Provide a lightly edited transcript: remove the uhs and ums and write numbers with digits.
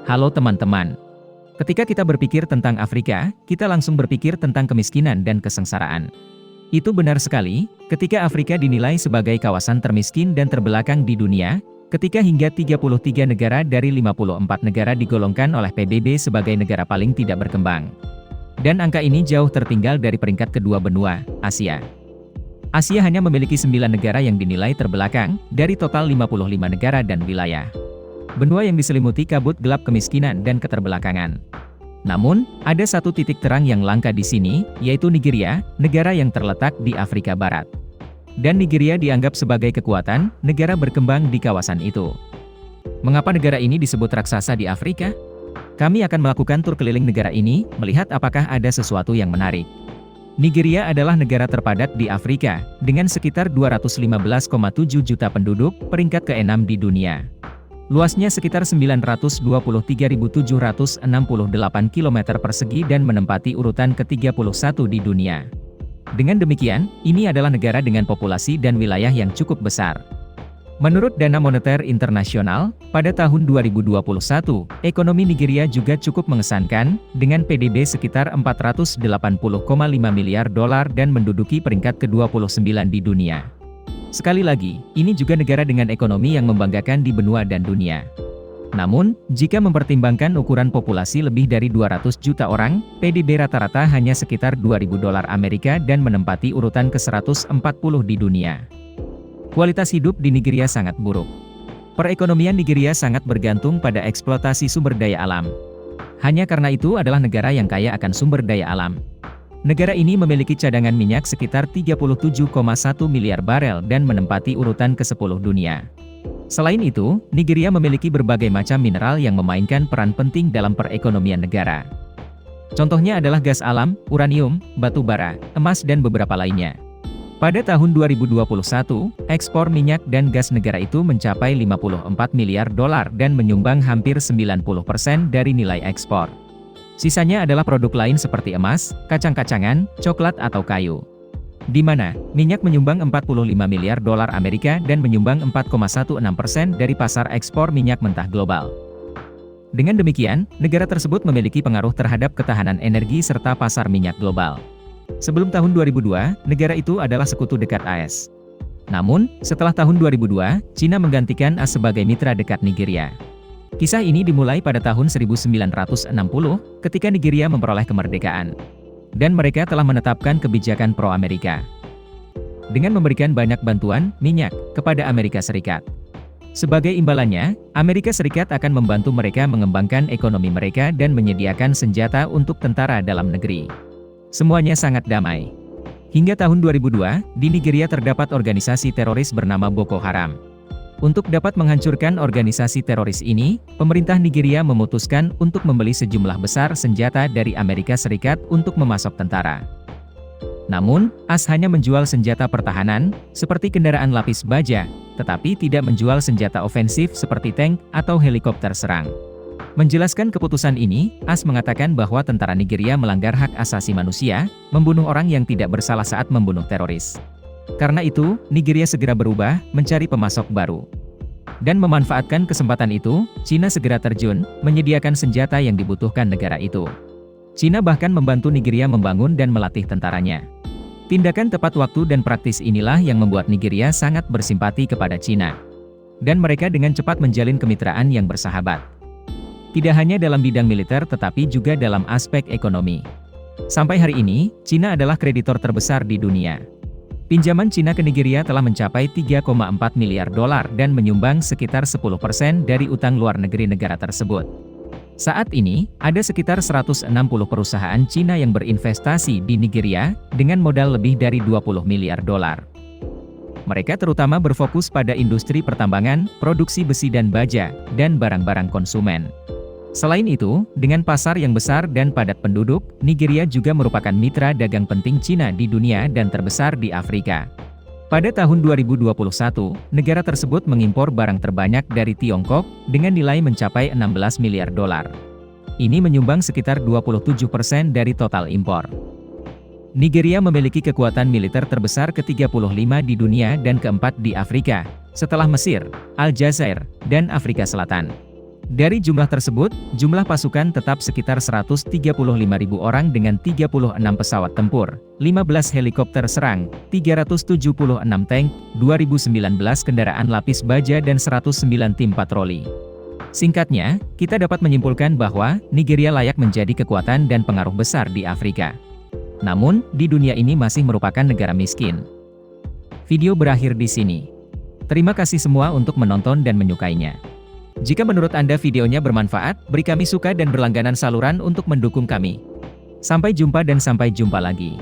Halo teman-teman. Ketika kita berpikir tentang Afrika, kita langsung berpikir tentang kemiskinan dan kesengsaraan. Itu benar sekali, ketika Afrika dinilai sebagai kawasan termiskin dan terbelakang di dunia, ketika hingga 33 negara dari 54 negara digolongkan oleh PBB sebagai negara paling tidak berkembang. Dan angka ini jauh tertinggal dari peringkat kedua benua, Asia. Asia hanya memiliki 9 negara yang dinilai terbelakang, dari total 55 negara dan wilayah. Benua yang diselimuti kabut gelap kemiskinan dan keterbelakangan. Namun, ada satu titik terang yang langka di sini, yaitu Nigeria, negara yang terletak di Afrika Barat. Dan Nigeria dianggap sebagai kekuatan, negara berkembang di kawasan itu. Mengapa negara ini disebut raksasa di Afrika? Kami akan melakukan tur keliling negara ini, melihat apakah ada sesuatu yang menarik. Nigeria adalah negara terpadat di Afrika, dengan sekitar 215,7 juta penduduk, peringkat ke-6 di dunia. Luasnya sekitar 923.768 km persegi dan menempati urutan ke-31 di dunia. Dengan demikian, ini adalah negara dengan populasi dan wilayah yang cukup besar. Menurut Dana Moneter Internasional, pada tahun 2021, ekonomi Nigeria juga cukup mengesankan, dengan PDB sekitar 480,5 miliar dolar dan menduduki peringkat ke-29 di dunia. Sekali lagi, ini juga negara dengan ekonomi yang membanggakan di benua dan dunia. Namun, jika mempertimbangkan ukuran populasi lebih dari 200 juta orang, PDB rata-rata hanya sekitar 2.000 dolar Amerika dan menempati urutan ke-140 di dunia. Kualitas hidup di Nigeria sangat buruk. Perekonomian Nigeria sangat bergantung pada eksploitasi sumber daya alam. Hanya karena itu adalah negara yang kaya akan sumber daya alam. Negara ini memiliki cadangan minyak sekitar 37,1 miliar barel dan menempati urutan ke-10 dunia. Selain itu, Nigeria memiliki berbagai macam mineral yang memainkan peran penting dalam perekonomian negara. Contohnya adalah gas alam, uranium, batu bara, emas dan beberapa lainnya. Pada tahun 2021, ekspor minyak dan gas negara itu mencapai 54 miliar dolar dan menyumbang hampir 90% dari nilai ekspor. Sisanya adalah produk lain seperti emas, kacang-kacangan, coklat atau kayu. Di mana, minyak menyumbang 45 miliar dolar Amerika dan menyumbang 4,16% dari pasar ekspor minyak mentah global. Dengan demikian, negara tersebut memiliki pengaruh terhadap ketahanan energi serta pasar minyak global. Sebelum tahun 2002, negara itu adalah sekutu dekat AS. Namun, setelah tahun 2002, Cina menggantikan AS sebagai mitra dekat Nigeria. Kisah ini dimulai pada tahun 1960, ketika Nigeria memperoleh kemerdekaan. Dan mereka telah menetapkan kebijakan pro-Amerika. Dengan memberikan banyak bantuan, minyak, kepada Amerika Serikat. Sebagai imbalannya, Amerika Serikat akan membantu mereka mengembangkan ekonomi mereka dan menyediakan senjata untuk tentara dalam negeri. Semuanya sangat damai. Hingga tahun 2002, di Nigeria terdapat organisasi teroris bernama Boko Haram. Untuk dapat menghancurkan organisasi teroris ini, pemerintah Nigeria memutuskan untuk membeli sejumlah besar senjata dari Amerika Serikat untuk memasok tentara. Namun, AS hanya menjual senjata pertahanan, seperti kendaraan lapis baja, tetapi tidak menjual senjata ofensif seperti tank atau helikopter serang. Menjelaskan keputusan ini, AS mengatakan bahwa tentara Nigeria melanggar hak asasi manusia, membunuh orang yang tidak bersalah saat membunuh teroris. Karena itu, Nigeria segera berubah, mencari pemasok baru. Dan memanfaatkan kesempatan itu, Cina segera terjun, menyediakan senjata yang dibutuhkan negara itu. Cina bahkan membantu Nigeria membangun dan melatih tentaranya. Tindakan tepat waktu dan praktis inilah yang membuat Nigeria sangat bersimpati kepada Cina. Dan mereka dengan cepat menjalin kemitraan yang bersahabat. Tidak hanya dalam bidang militer tetapi juga dalam aspek ekonomi. Sampai hari ini, Cina adalah kreditor terbesar di dunia. Pinjaman Cina ke Nigeria telah mencapai 3,4 miliar dolar dan menyumbang sekitar 10% dari utang luar negeri negara tersebut. Saat ini, ada sekitar 160 perusahaan Cina yang berinvestasi di Nigeria, dengan modal lebih dari 20 miliar dolar. Mereka terutama berfokus pada industri pertambangan, produksi besi dan baja, dan barang-barang konsumen. Selain itu, dengan pasar yang besar dan padat penduduk, Nigeria juga merupakan mitra dagang penting Cina di dunia dan terbesar di Afrika. Pada tahun 2021, negara tersebut mengimpor barang terbanyak dari Tiongkok, dengan nilai mencapai 16 miliar dolar. Ini menyumbang sekitar 27% dari total impor. Nigeria memiliki kekuatan militer terbesar ke-35 di dunia dan keempat di Afrika, setelah Mesir, Aljazair, dan Afrika Selatan. Dari jumlah tersebut, jumlah pasukan tetap sekitar 135.000 orang dengan 36 pesawat tempur, 15 helikopter serang, 376 tank, 2019 kendaraan lapis baja dan 109 tim patroli. Singkatnya, kita dapat menyimpulkan bahwa Nigeria layak menjadi kekuatan dan pengaruh besar di Afrika. Namun, di dunia ini masih merupakan negara miskin. Video berakhir di sini. Terima kasih semua untuk menonton dan menyukainya. Jika menurut Anda videonya bermanfaat, beri kami suka dan berlangganan saluran untuk mendukung kami. Sampai jumpa dan sampai jumpa lagi.